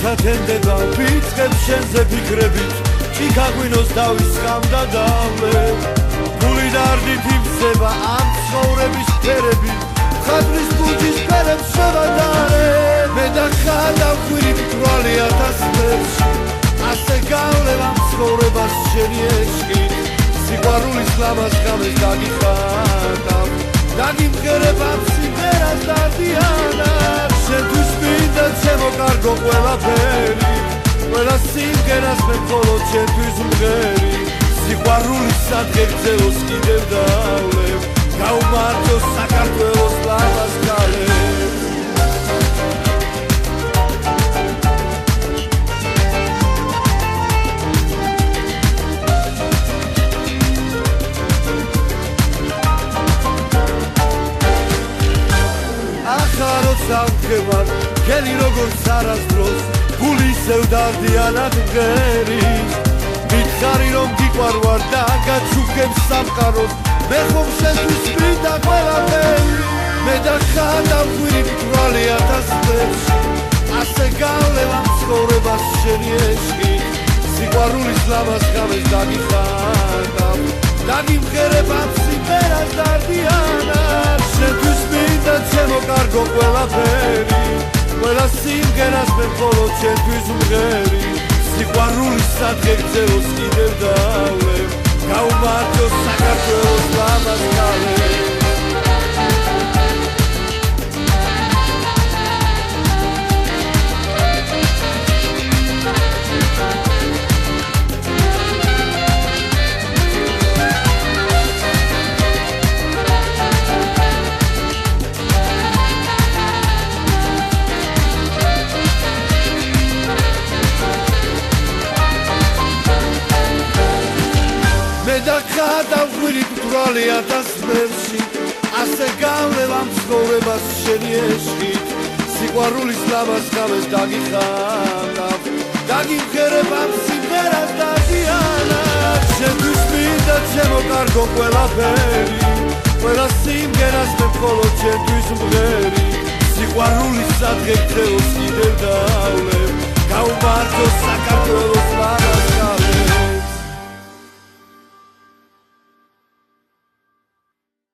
სათენდება ვიწყებ შენზე ფიქრებით ჭიქაგვინოს დავის ხამდადავლე გული დარდით იბსება ამ ცხოვრების ფერები ხადრის ბუჯის ფერებს შევადარე მე და ხადავ კვირი ათასფერში ასე გავლევ ამ ცხოვრებას შენი ეშკით სიყვარულის ლამაზ ღამეს დაგიხატავ დაგიმღერებ ამ სიმღერას დადიანად შენთვის მინდა ჩემო კარგო ყველაფერი ყველა სიმღერას მე მხოლოდ შენთვის მღერი სიყვარულის სადგერძელოს კიდევ დავლევ გაუმართლო საქართველოს ლამაზ ქალებს სამხევარ გელი როგორც არასდროს გული ისევ დარდიანად მღერის მითხარი რომ გიყვარვარ და გაჩუქებ სამყაროს მე ხომ შენთვის მინდა ყველაფერი მე და ხადავ კვირი მტვრალი ათასფერში ასე გავლევ ამ ცხოვრებას შენი ეშკით სიყვარულის ლამაზ ღამეს დაგიხატავ დაგიმღერებ ამ სიმღერას დარდიანად შენთვის მინდა ჩემო კარგო ყველაფერი ყველა სიმღერას მე მხოლოდ შენთვის მღერი სიყვარულის სადგერძელოს კიდევ დავლევ გაუმართლო საქართველოს ლამაზ ქალებს მტვრალი ათასფერში ასე გავლევ ამ ცხოვრებას შენი ეშკით სიყვარულის ლამაზ ღამეს დაგიხატავ დაგიმღერებ ამ სიმღერას დადიანად შენთვის მინდა ჩემო კარგო ყველაფერი ყველა სიმღერას მე მხოლოდ შენთვის მღერი სიყვარულის სადგერძელოს კიდევ დავლევ